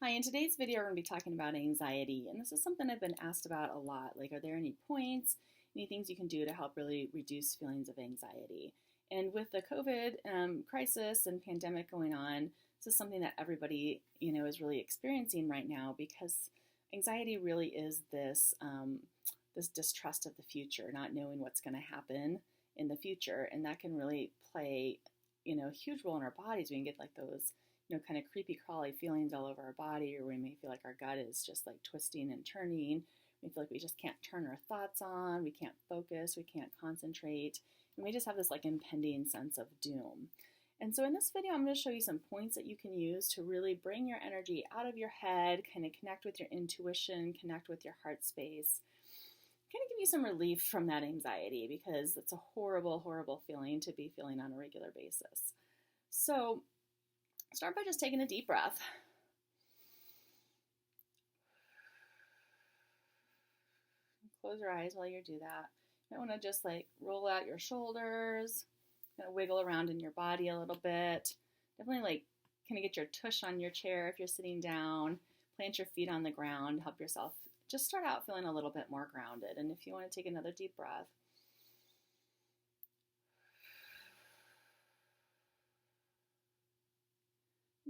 Hi, in today's video, we're going to be talking about anxiety, and this is something I've been asked about a lot. Like, are there any points, any things you can do to help really reduce feelings of anxiety? And with the COVID crisis and pandemic going on, this is something that everybody, is really experiencing right now because anxiety really is this distrust of the future, not knowing what's going to happen in the future, and that can really play, a huge role in our bodies. We can get like those kind of creepy crawly feelings all over our body, or we may feel like our gut is just like twisting and turning. We feel like we just can't turn our thoughts on, we can't focus, we can't concentrate, and we just have this like impending sense of doom. And so in this video, I'm going to show you some points that you can use to really bring your energy out of your head, kind of connect with your intuition, connect with your heart space, kind of give you some relief from that anxiety, because it's a horrible, horrible feeling to be feeling on a regular basis. So start by just taking a deep breath. Close your eyes while you do that. You might want to just like roll out your shoulders, kind of wiggle around in your body a little bit. Definitely like kind of get your tush on your chair if you're sitting down. Plant your feet on the ground. Help yourself just start out feeling a little bit more grounded. And if you want to take another deep breath.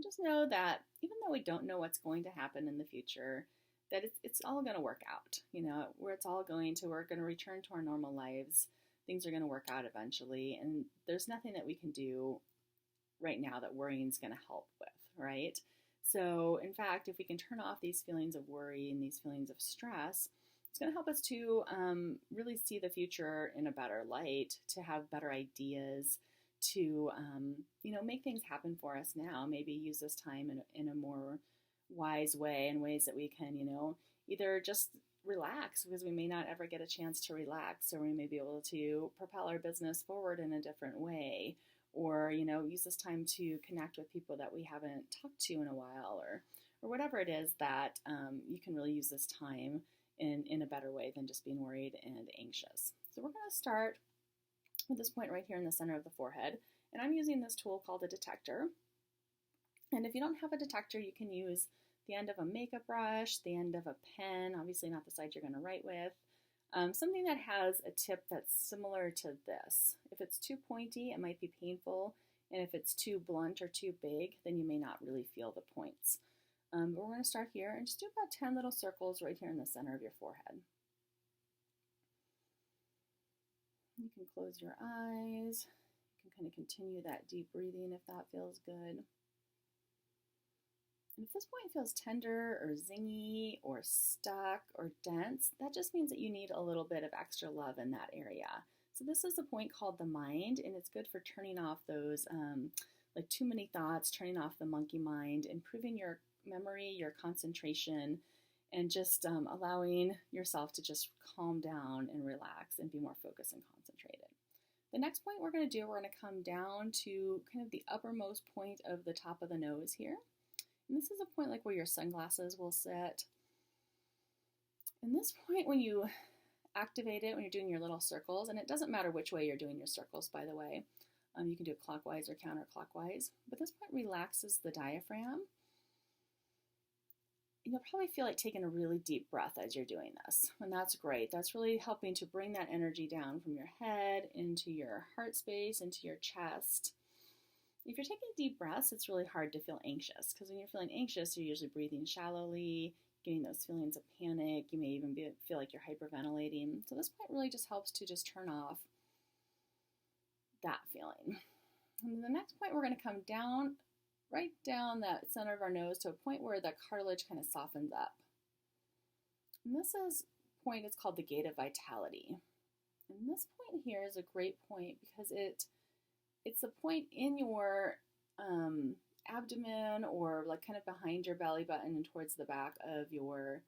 Just know that even though we don't know what's going to happen in the future, that it's all going to work out, where we're going to return to our normal lives. Things are going to work out eventually. And there's nothing that we can do right now that worrying is going to help with, right? So in fact, if we can turn off these feelings of worry and these feelings of stress, it's going to help us to really see the future in a better light, to have better ideas, to make things happen for us now. Maybe use this time in a more wise way, in ways that we can either just relax, because we may not ever get a chance to relax, or we may be able to propel our business forward in a different way, or use this time to connect with people that we haven't talked to in a while, or whatever it is that you can really use this time in a better way than just being worried and anxious. So we're going to start with this point right here in the center of the forehead. And I'm using this tool called a detector. And if you don't have a detector, you can use the end of a makeup brush, the end of a pen, obviously not the side you're going to write with, something that has a tip that's similar to this. If it's too pointy, it might be painful. And if it's too blunt or too big, then you may not really feel the points. But we're going to start here and just do about 10 little circles right here in the center of your forehead. You can close your eyes. You can kind of continue that deep breathing if that feels good. And if this point feels tender or zingy or stuck or dense, that just means that you need a little bit of extra love in that area. So this is a point called the mind, and it's good for turning off those like too many thoughts, turning off the monkey mind, improving your memory, your concentration, and just allowing yourself to just calm down and relax and be more focused and concentrated. The next point we're going to do, we're going to come down to kind of the uppermost point of the top of the nose here. And this is a point like where your sunglasses will sit. And this point, when you activate it, when you're doing your little circles, and it doesn't matter which way you're doing your circles, by the way. You can do it clockwise or counterclockwise. But this point relaxes the diaphragm. You'll probably feel like taking a really deep breath as you're doing this, and that's great. That's really helping to bring that energy down from your head into your heart space, into your chest. If you're taking deep breaths, it's really hard to feel anxious, because when you're feeling anxious, you're usually breathing shallowly, getting those feelings of panic. You may even feel like you're hyperventilating. So this point really just helps to just turn off that feeling. And the next point, we're going to come down, right down that center of our nose to a point where the cartilage kind of softens up. And this point is called the gate of vitality. And this point here is a great point because it's a point in your abdomen, or like kind of behind your belly button and towards the back of your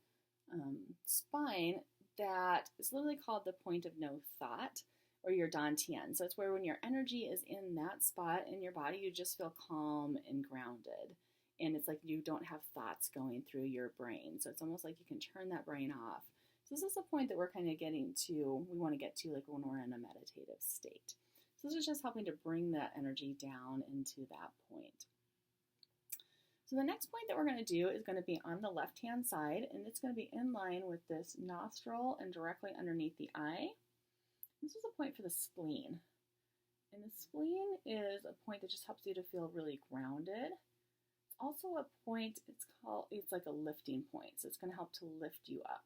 spine, that is literally called the point of no thought, or your dantian. So it's where when your energy is in that spot in your body, you just feel calm and grounded. And it's like you don't have thoughts going through your brain. So it's almost like you can turn that brain off. So this is a point that we're kind of we want to get to like when we're in a meditative state. So this is just helping to bring that energy down into that point. So the next point that we're going to do is going to be on the left-hand side, and it's going to be in line with this nostril and directly underneath the eye. This is a point for the spleen. And the spleen is a point that just helps you to feel really grounded. It's also a point, it's like a lifting point, so it's going to help to lift you up.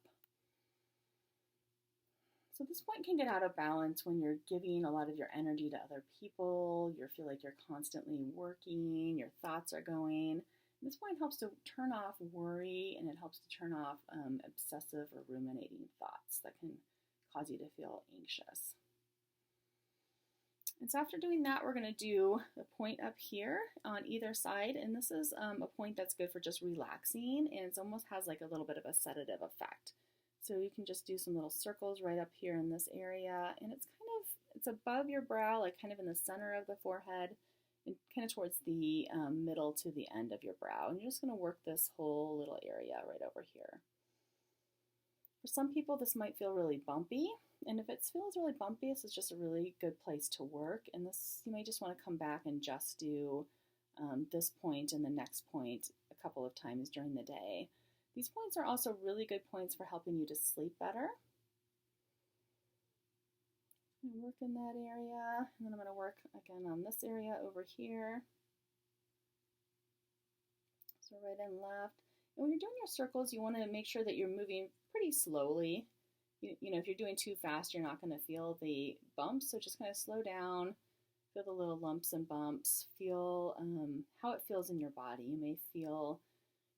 So this point can get out of balance when you're giving a lot of your energy to other people, you feel like you're constantly working, your thoughts are going. And this point helps to turn off worry, and it helps to turn off obsessive or ruminating thoughts that can cause you to feel anxious. And so after doing that, we're going to do a point up here on either side, and this is a point that's good for just relaxing, and it almost has like a little bit of a sedative effect. So you can just do some little circles right up here in this area, and it's above your brow, like kind of in the center of the forehead, and kind of towards the middle to the end of your brow. And you're just going to work this whole little area right over here. For some people, this might feel really bumpy, and if it feels really bumpy, this is just a really good place to work. And this, you may just want to come back and just do this point and the next point a couple of times during the day. These points are also really good points for helping you to sleep better. Work in that area, and then I'm going to work again on this area over here. So right and left. And when you're doing your circles, you want to make sure that you're moving pretty slowly. You know, if you're doing too fast, you're not going to feel the bumps, so just kind of slow down, feel the little lumps and bumps, feel how it feels in your body. You may feel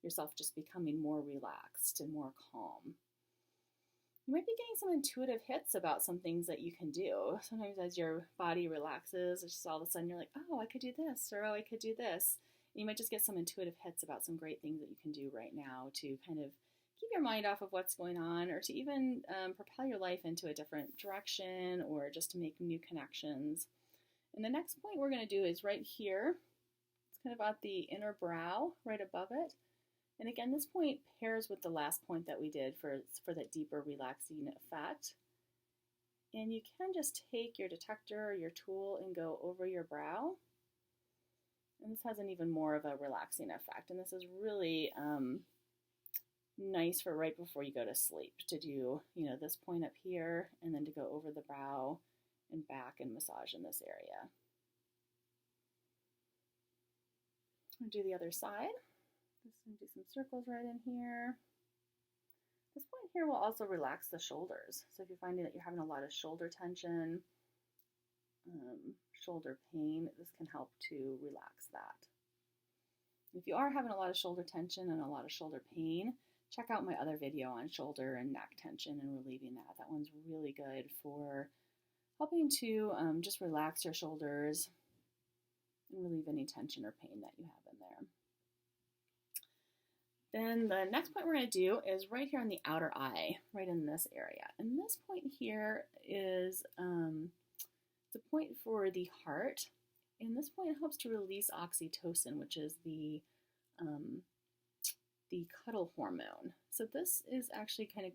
yourself just becoming more relaxed and more calm. You might be getting some intuitive hits about some things that you can do. Sometimes as your body relaxes, it's just all of a sudden you're like, oh, I could do this, or oh, I could do this. And you might just get some intuitive hits about some great things that you can do right now to kind of keep your mind off of what's going on, or to even propel your life into a different direction, or just to make new connections. And the next point we're going to do is right here. It's kind of at the inner brow, right above it. And again, this point pairs with the last point that we did for that deeper relaxing effect. And you can just take your detector or your tool and go over your brow. And this has an even more of a relaxing effect. And this is really nice for right before you go to sleep to do, this point up here, and then to go over the brow and back and massage in this area. I'll do the other side. Just do some circles right in here. This point here will also relax the shoulders. So if you're finding that you're having a lot of shoulder tension, shoulder pain, this can help to relax that. If you are having a lot of shoulder tension and a lot of shoulder pain, check out my other video on shoulder and neck tension and relieving that. That one's really good for helping to just relax your shoulders and relieve any tension or pain that you have in there. Then the next point we're going to do is right here on the outer eye, right in this area. And this point here is the point for the heart. And this point helps to release oxytocin, which is the cuddle hormone. So this is actually kind of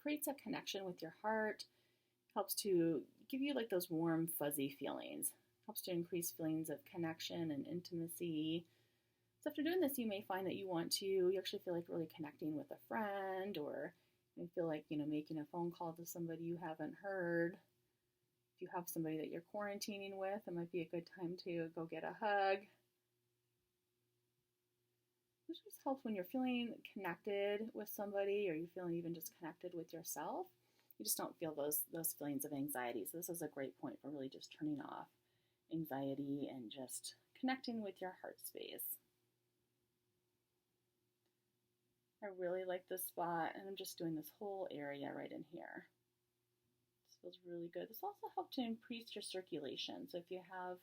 creates a connection with your heart, helps to give you like those warm, fuzzy feelings, helps to increase feelings of connection and intimacy. So after doing this, you may find that you actually feel like really connecting with a friend, or you feel like, making a phone call to somebody you haven't heard. If you have somebody that you're quarantining with, it might be a good time to go get a hug. This just helps when you're feeling connected with somebody, or you're feeling even just connected with yourself. You just don't feel those feelings of anxiety. So this is a great point for really just turning off anxiety and just connecting with your heart space. I really like this spot, and I'm just doing this whole area right in here. This feels really good. This also helps to increase your circulation. So if you have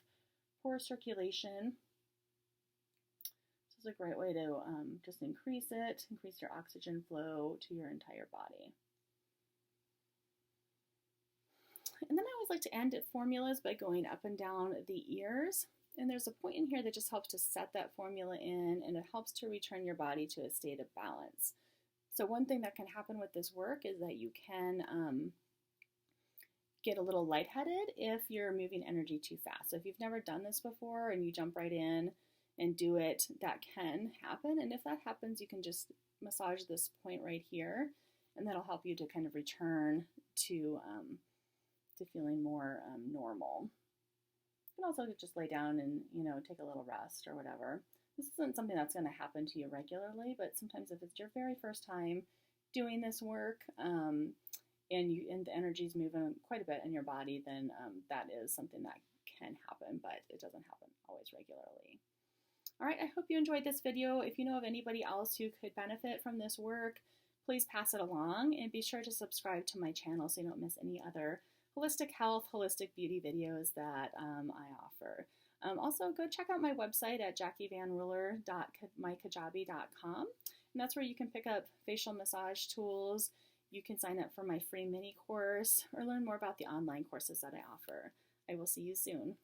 poor circulation, this is a great way to just increase your oxygen flow to your entire body. And then I always like to end at formulas by going up and down the ears. And there's a point in here that just helps to set that formula in, and it helps to return your body to a state of balance. So one thing that can happen with this work is that you can get a little lightheaded if you're moving energy too fast. So if you've never done this before and you jump right in and do it, that can happen. And if that happens, you can just massage this point right here, and that'll help you to kind of return to feeling more normal. You can also just lay down and, take a little rest or whatever. This isn't something that's going to happen to you regularly, but sometimes if it's your very first time doing this work, and the energy's moving quite a bit in your body, then that is something that can happen, but it doesn't happen always regularly. All right, I hope you enjoyed this video. If you know of anybody else who could benefit from this work, please pass it along, and be sure to subscribe to my channel so you don't miss any other holistic health, holistic beauty videos that I offer. Also, go check out my website at jackievanruler.mykajabi.com, and that's where you can pick up facial massage tools. You can sign up for my free mini course or learn more about the online courses that I offer. I will see you soon.